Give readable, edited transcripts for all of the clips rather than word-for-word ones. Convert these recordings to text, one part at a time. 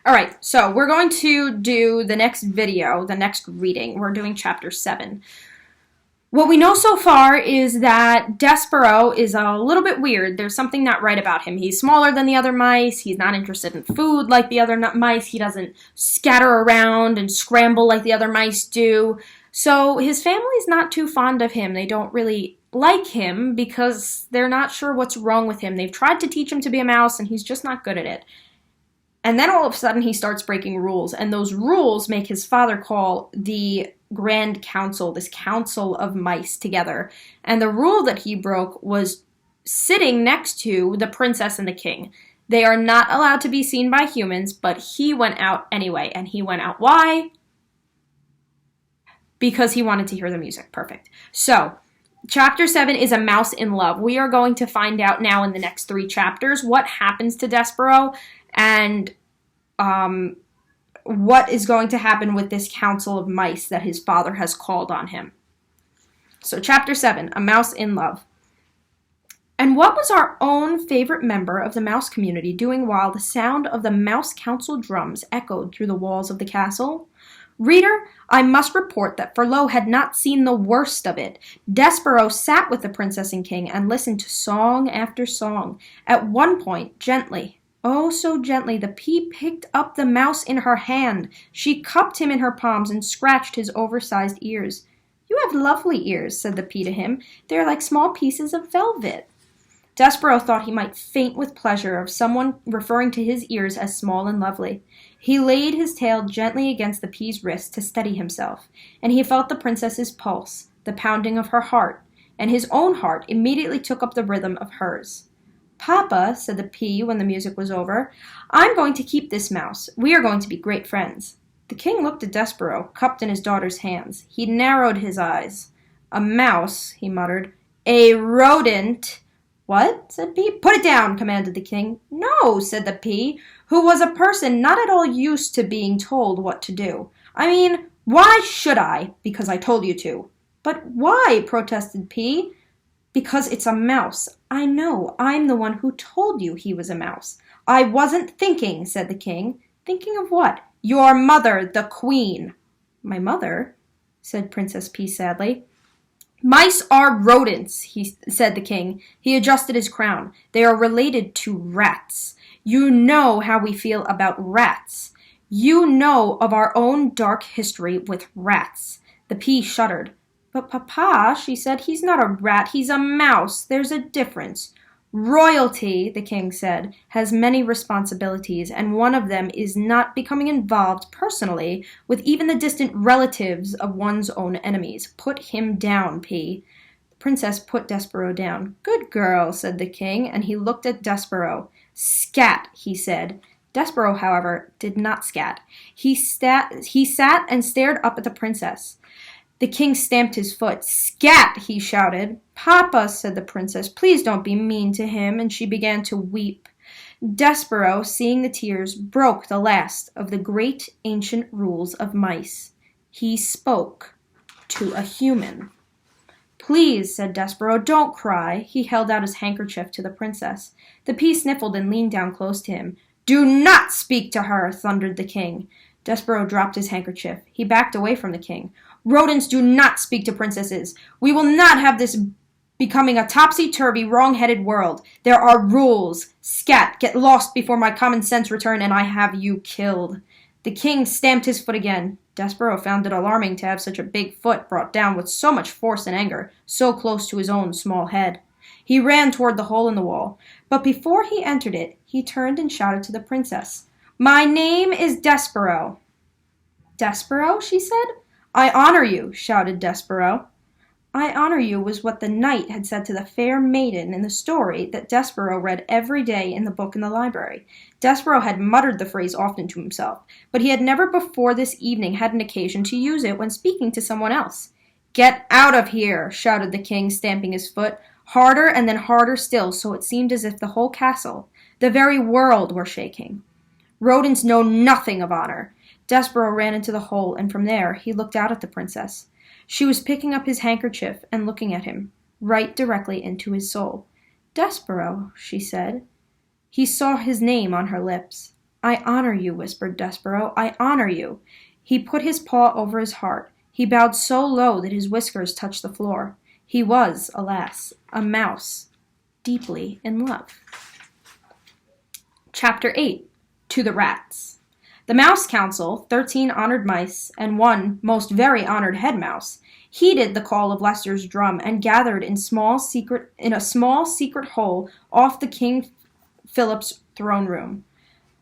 All right, so we're going to do the next video, the next reading. We're doing chapter 7. What we know so far is that Despero is a little bit weird. There's something not right about him. He's smaller than the other mice. He's not interested in food like the other mice. He doesn't scatter around and scramble like the other mice do. So his family's not too fond of him. They don't really like him because they're not sure what's wrong with him. They've tried to teach him to be a mouse, and he's just not good at it. And then all of a sudden he starts breaking rules, and those rules make his father call the Grand Council, this council of mice together. And the rule that he broke was sitting next to the princess and the king. They are not allowed to be seen by humans, but he went out anyway. And he went out, why? Because he wanted to hear the music. Perfect. So, chapter 7 is A Mouse in Love. We are going to find out now in the next 3 chapters what happens to Despero and what is going to happen with this council of mice that his father has called on him. So, chapter 7, A Mouse in Love. And what was our own favorite member of the mouse community doing while the sound of the mouse council drums echoed through the walls of the castle? Reader, I must report that Furlough had not seen the worst of it. Despero sat with the princess and king and listened to song after song. At one point, gently, oh so gently, the pea picked up the mouse in her hand. She cupped him in her palms and scratched his oversized ears. You have lovely ears, said the pea to him. They are like small pieces of velvet. Despero thought he might faint with pleasure of someone referring to his ears as small and lovely. He laid his tail gently against the pea's wrist to steady himself, and he felt the princess's pulse, the pounding of her heart, and his own heart immediately took up the rhythm of hers. Papa, said the pea when the music was over, I'm going to keep this mouse. We are going to be great friends. The king looked at Despero, cupped in his daughter's hands. He narrowed his eyes. A mouse, he muttered. A rodent. What? Said P. Put it down, commanded the king. No, said the P, who was a person not at all used to being told what to do. I mean, why should I? Because I told you to. But why? Protested P. Because it's a mouse. I know. I'm the one who told you he was a mouse. I wasn't thinking, said the king. Thinking of what? Your mother, the queen. My mother? Said Princess P sadly. Mice are rodents, said the king. He adjusted his crown. They are related to rats. You know how we feel about rats. You know of our own dark history with rats. The pea shuddered. But Papa, she said, he's not a rat, he's a mouse. There's a difference. Royalty, the king said, has many responsibilities, and one of them is not becoming involved personally with even the distant relatives of one's own enemies. Put him down, P. The princess put Despero down. Good girl, said the king, and he looked at Despero. Scat, he said. Despero, however, did not scat. He sat and stared up at the princess. The king stamped his foot. Scat, he shouted. Papa, said the princess, please don't be mean to him, and she began to weep. Despero, seeing the tears, broke the last of the great ancient rules of mice. He spoke to a human. Please, said Despero, don't cry. He held out his handkerchief to the princess. The pea sniffled and leaned down close to him. Do not speak to her, thundered the king. Despero dropped his handkerchief. He backed away from the king. Rodents do not speak to princesses. We will not have this becoming a topsy-turvy, wrong-headed world. There are rules. Scat, get lost before my common sense return and I have you killed. The king stamped his foot again. Despero found it alarming to have such a big foot brought down with so much force and anger, so close to his own small head. He ran toward the hole in the wall, but before he entered it, he turned and shouted to the princess. My name is Despero. Despero, she said. I honor you, shouted Despero. I honor you was what the knight had said to the fair maiden in the story that Despero read every day in the book in the library. Despero had muttered the phrase often to himself, but he had never before this evening had an occasion to use it when speaking to someone else. Get out of here, shouted the king, stamping his foot, harder and then harder still, so it seemed as if the whole castle, the very world, were shaking. Rodents know nothing of honor. Despero ran into the hole, and from there he looked out at the princess. She was picking up his handkerchief and looking at him, right directly into his soul. Despero, she said. He saw his name on her lips. I honor you, whispered Despereaux. I honor you. He put his paw over his heart. He bowed so low that his whiskers touched the floor. He was, alas, a mouse, deeply in love. Chapter 8. To the Rats. The Mouse Council, 13 honored mice, and one most very honored head mouse, heeded the call of Leicester's drum and gathered in a small secret hole off the King Philip's throne room.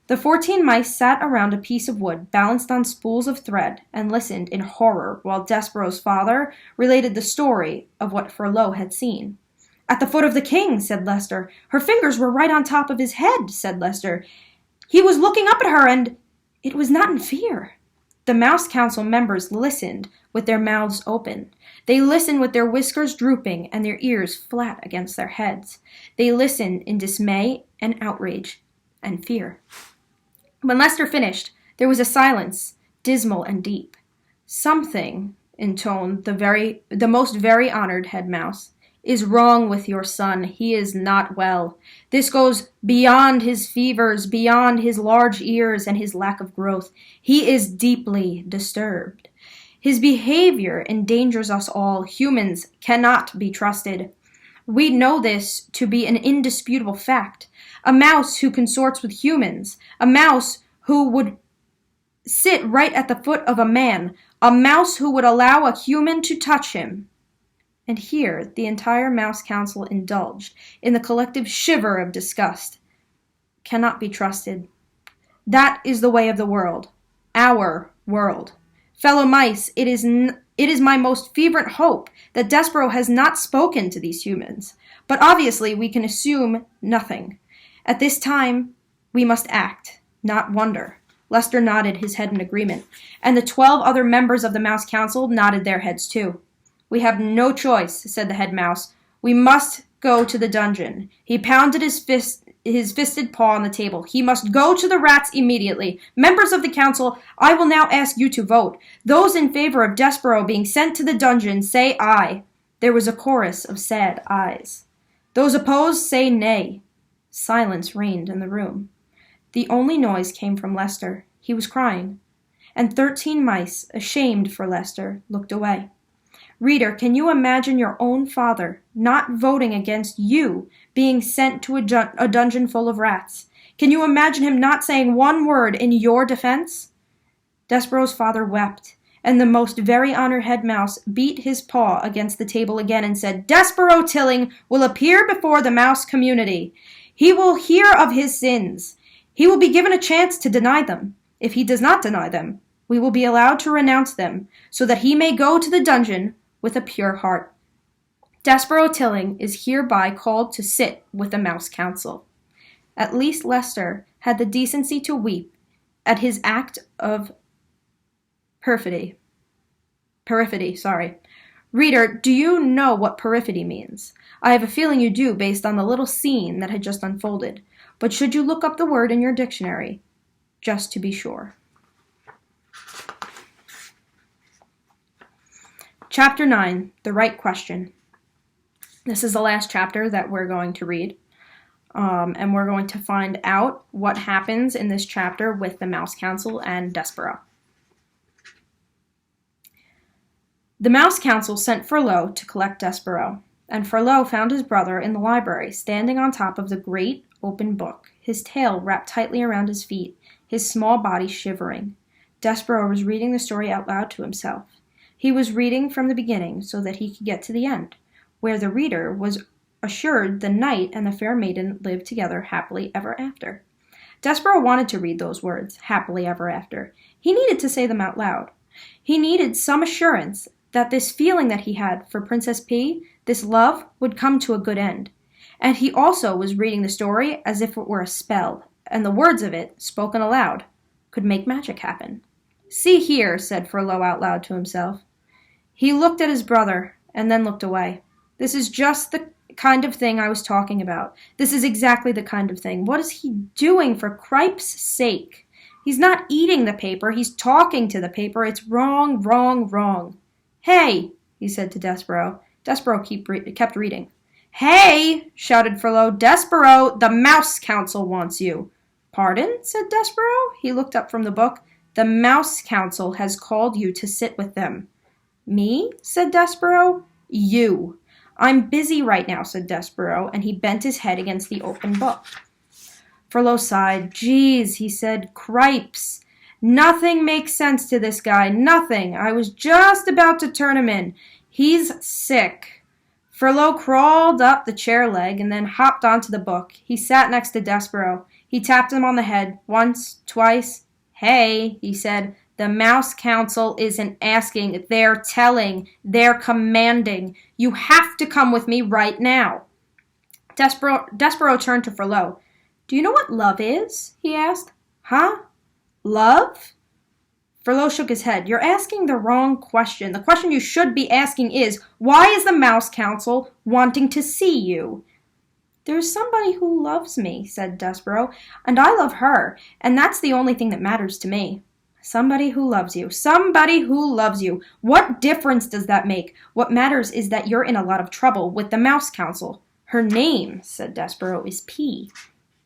The 14 mice sat around a piece of wood balanced on spools of thread and listened in horror while Despereaux's father related the story of what Furlough had seen. At the foot of the king, said Leicester. Her fingers were right on top of his head, said Leicester. He was looking up at her, and it was not in fear. The Mouse Council members listened with their mouths open. They listened with their whiskers drooping and their ears flat against their heads. They listened in dismay and outrage and fear. When Leicester finished, there was a silence, dismal and deep. Something, intoned the most very honored head mouse, is wrong with your son. He is not well. This goes beyond his fevers, beyond his large ears and his lack of growth. He is deeply disturbed. His behavior endangers us all. Humans cannot be trusted. We know this to be an indisputable fact. A mouse who consorts with humans, a mouse who would sit right at the foot of a man, a mouse who would allow a human to touch him. And here the entire Mouse Council indulged in the collective shiver of disgust. Cannot be trusted. That is the way of the world. Our world. Fellow mice, it is my most fervent hope that Despereaux has not spoken to these humans. But obviously we can assume nothing. At this time, we must act, not wonder. Leicester nodded his head in agreement, and the 12 other members of the Mouse Council nodded their heads too. We have no choice, said the head mouse. We must go to the dungeon. He pounded his fisted paw on the table. He must go to the rats immediately. Members of the council, I will now ask you to vote. Those in favor of Despereaux being sent to the dungeon, say aye. There was a chorus of sad ayes. Those opposed, say nay. Silence reigned in the room. The only noise came from Leicester. He was crying. And 13 mice, ashamed for Leicester, looked away. Reader, can you imagine your own father not voting against you being sent to a dungeon full of rats? Can you imagine him not saying one word in your defense? Despereaux's father wept, and the most very honored head mouse beat his paw against the table again and said, Despereaux Tilling will appear before the mouse community. He will hear of his sins. He will be given a chance to deny them. If he does not deny them, we will be allowed to renounce them, so that he may go to the dungeon with a pure heart. Despereaux Tilling is hereby called to sit with the Mouse Council. At least Leicester had the decency to weep at his act of perfidy. Reader, do you know what perfidy means? I have a feeling you do based on the little scene that had just unfolded, but should you look up the word in your dictionary, just to be sure. Chapter 9, The Right Question. This is the last chapter that we're going to read, and we're going to find out what happens in this chapter with the Mouse Council and Despereaux. The Mouse Council sent Furlough to collect Despereaux, and Furlough found his brother in the library, standing on top of the great open book, his tail wrapped tightly around his feet, his small body shivering. Despereaux was reading the story out loud to himself. He was reading from the beginning so that he could get to the end, where the reader was assured the knight and the fair maiden lived together happily ever after. Despereaux wanted to read those words, happily ever after. He needed to say them out loud. He needed some assurance that this feeling that he had for Princess P, this love, would come to a good end. And he also was reading the story as if it were a spell, and the words of it, spoken aloud, could make magic happen. See here, said Furlough out loud to himself. He looked at his brother, and then looked away. This is just the kind of thing I was talking about. This is exactly the kind of thing. What is he doing, for cripe's sake? He's not eating the paper, he's talking to the paper. It's wrong, wrong, wrong. Hey, he said to Despereaux. Despereaux kept reading. Hey, shouted Furlough. Despereaux, the Mouse Council wants you. Pardon? Said Despero. He looked up from the book. The Mouse Council has called you to sit with them. Me? Said Despero. You. I'm busy right now, said Despero, and he bent his head against the open book. Frollo sighed. Geez, he said, cripes. Nothing makes sense to this guy. Nothing. I was just about to turn him in. He's sick. Frollo crawled up the chair leg and then hopped onto the book. He sat next to Despero. He tapped him on the head once, twice. Hey, he said, the Mouse Council isn't asking. They're telling. They're commanding. You have to come with me right now. Despero turned to Frollo. Do you know what love is? He asked. Huh? Love? Frollo shook his head. You're asking the wrong question. The question you should be asking is, why is the Mouse Council wanting to see you? There's somebody who loves me, said Despero, and I love her, and that's the only thing that matters to me. Somebody who loves you. Somebody who loves you. What difference does that make? What matters is that you're in a lot of trouble with the Mouse Council. Her name, said Despero, is P.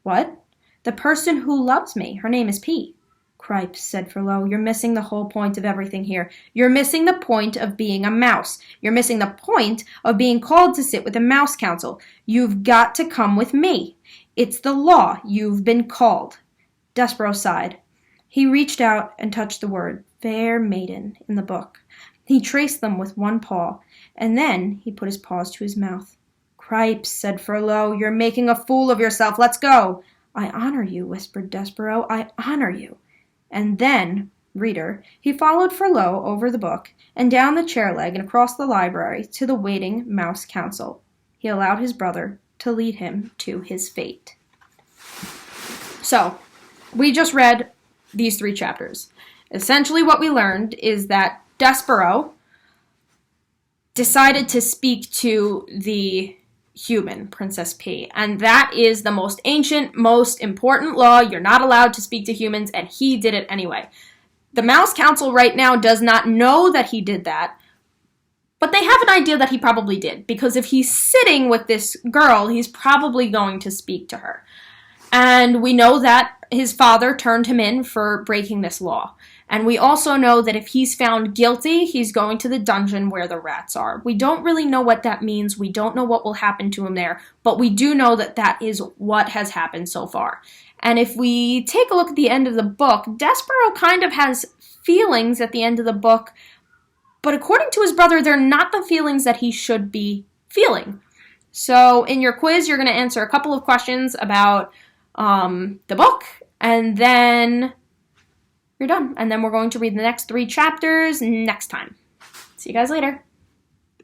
What? The person who loves me. Her name is P. Cripes, said Frollo, you're missing the whole point of everything here. You're missing the point of being a mouse. You're missing the point of being called to sit with the Mouse Council. You've got to come with me. It's the law. You've been called. Despero sighed. He reached out and touched the word, fair maiden, in the book. He traced them with one paw, and then he put his paws to his mouth. Cripes, said Frollo, you're making a fool of yourself. Let's go. I honor you, whispered Despero. I honor you. And then, reader, he followed Frollo over the book and down the chair leg and across the library to the waiting Mouse Council. He allowed his brother to lead him to his fate. So, we just read these 3 chapters. Essentially what we learned is that Despero decided to speak to the human, Princess P. And that is the most ancient, most important law. You're not allowed to speak to humans, and he did it anyway. The Mouse Council right now does not know that he did that, but they have an idea that he probably did, because if he's sitting with this girl, he's probably going to speak to her. And we know that his father turned him in for breaking this law. And we also know that if he's found guilty, he's going to the dungeon where the rats are. We don't really know what that means. We don't know what will happen to him there. But we do know that that is what has happened so far. And if we take a look at the end of the book, Despero kind of has feelings at the end of the book. But according to his brother, they're not the feelings that he should be feeling. So in your quiz, you're going to answer a couple of questions about the book. And then you're done. And then we're going to read the next 3 chapters next time. See you guys later.